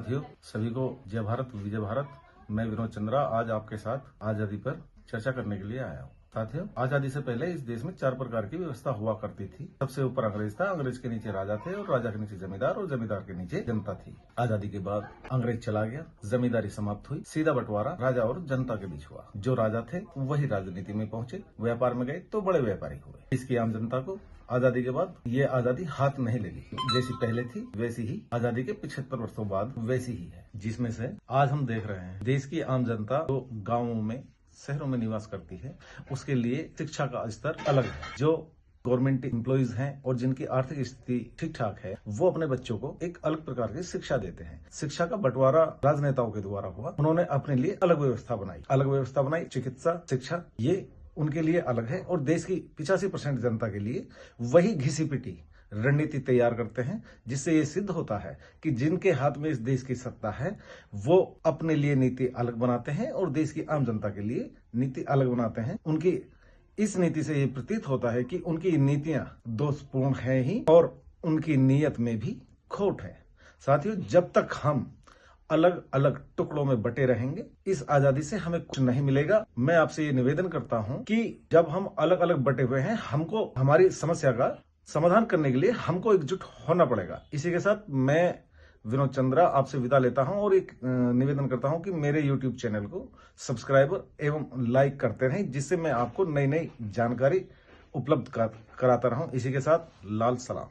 साथियों, सभी को जय भारत विजय भारत। मैं विनोद चंद्रा आज आपके साथ आजादी पर चर्चा करने के लिए आया हूँ। साथियों, आजादी से पहले इस देश में 4 प्रकार की व्यवस्था हुआ करती थी। सबसे ऊपर अंग्रेज था, अंग्रेज के नीचे राजा थे और राजा के नीचे जमींदार और जमींदार के नीचे जनता थी। आजादी के बाद अंग्रेज चला गया, जमींदारी समाप्त हुई, सीधा बंटवारा राजा और जनता के बीच हुआ। जो राजा थे वही राजनीति में पहुंचे, व्यापार में गए तो बड़े व्यापारी हुए। इसकी आम जनता को आजादी के बाद ये आजादी हाथ नहीं लगी। जैसी पहले थी वैसी ही आजादी के 75 वर्षों बाद वैसी ही है, जिसमें से आज हम देख रहे हैं देश की आम जनता जो गाँवों में शहरों में निवास करती है, उसके लिए शिक्षा का स्तर अलग है। जो गवर्नमेंट एम्प्लॉइज हैं और जिनकी आर्थिक स्थिति ठीक ठाक है, वो अपने बच्चों को एक अलग प्रकार की शिक्षा देते हैं। शिक्षा का बंटवारा राजनेताओं के द्वारा हुआ। उन्होंने अपने लिए अलग व्यवस्था बनाई। चिकित्सा शिक्षा ये उनके लिए अलग है और देश की 85% जनता के लिए वही घिसी पिटी रणनीति तैयार करते हैं, जिससे ये सिद्ध होता है कि जिनके हाथ में इस देश की सत्ता है वो अपने लिए नीति अलग बनाते हैं और देश की आम जनता के लिए नीति अलग बनाते हैं। उनकी इस नीति से ये प्रतीत होता है कि उनकी नीतियां दोषपूर्ण है ही और उनकी नीयत में भी खोट है। साथियों, जब तक हम अलग अलग टुकड़ों में बटे रहेंगे, इस आजादी से हमें कुछ नहीं मिलेगा। मैं आपसे ये निवेदन करता हूं कि जब हम अलग अलग बटे हुए हैं, हमको हमारी समस्या का समाधान करने के लिए हमको एकजुट होना पड़ेगा। इसी के साथ मैं विनोद चंद्रा आपसे विदा लेता हूं और एक निवेदन करता हूं कि मेरे YouTube चैनल को सब्सक्राइब एवं लाइक करते रहें, जिससे मैं आपको नई नई जानकारी उपलब्ध कराता रहूं। इसी के साथ लाल सलाम।